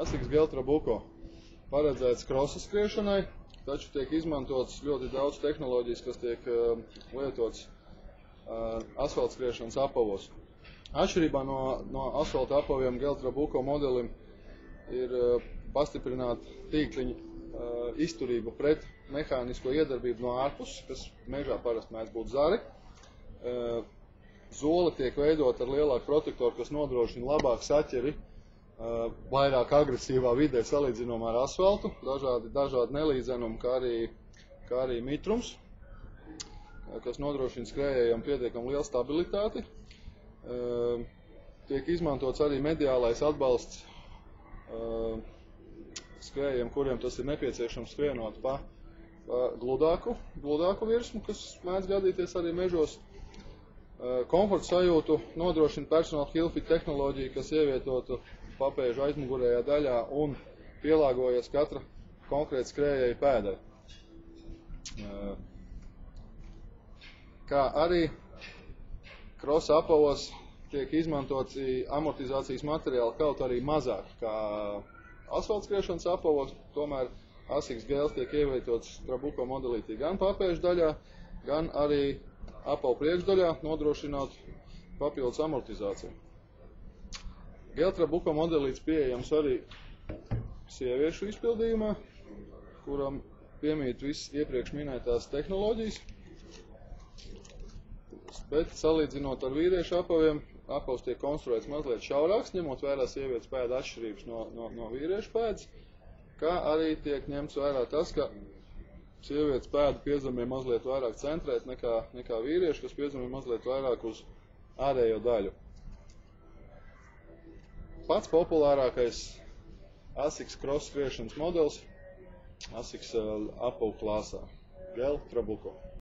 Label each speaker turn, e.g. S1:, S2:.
S1: ASICS Gel Trabuco paredzēts krosa skriešanai, taču tiek izmantotas ļoti daudz tehnoloģijas, kas tiek lietotas asfalta skriešanas apavos. Atšķirībā no asfalta apaviem Gel Trabuco modelim ir pastiprināta tīkliņa izturība pret mehānisko iedarbību no ārpuses, kas mežā parasti mēdz būt zari. Zole tiek veidot ar lielāku protektoru, kas nodrošina labāku saķeri, vairāk agresīvā vidē salīdzinājumā ar asfaltu, dažādi nelīdzenumi, kā arī mitrums, kas nodrošina skrējējiem pietiekami lielu stabilitāti. Tiek izmantots arī mediālais atbalsts skrējējiem, kuriem tas ir nepieciešams skrienot pa gludāku virsmu, kas mēdz gadīties arī mežos. Komforta sajūtu nodrošina personal Hillfit tehnoloģija, kas ievietotu papēžu aizmugurējā daļā un pielāgojas katra konkrēta skrējēja pēdai. Kā arī krosa apavos tiek izmantots amortizācijas materiāli kaut arī mazāk kā asfalta skriešanas apavos, tomēr ASICS gels tiek ievietots Trabuco modelītī gan papēžu daļā, gan arī apavu priekšdaļā, nodrošinot papildus amortizāciju. Gel Trabuco modelīts pieejams arī sieviešu izpildījumā, kuram piemīt visas iepriekš minētās tehnoloģijas, bet salīdzinot ar vīriešu apaviem, apavs tiek konstruēts mazliet šaurāks, ņemot vērā sievietes pēdu atšķirības no vīriešu pēdas, kā arī tiek ņemts vērā tas, ka sievietes pēdu piezemē mazliet vairāk centrēt nekā vīrieši, kas piezemē mazliet vairāk uz ārējo daļu. Pats populārākais ASICS cross skriešanas modelis ASICS apavu klāsā Gel Trabuco.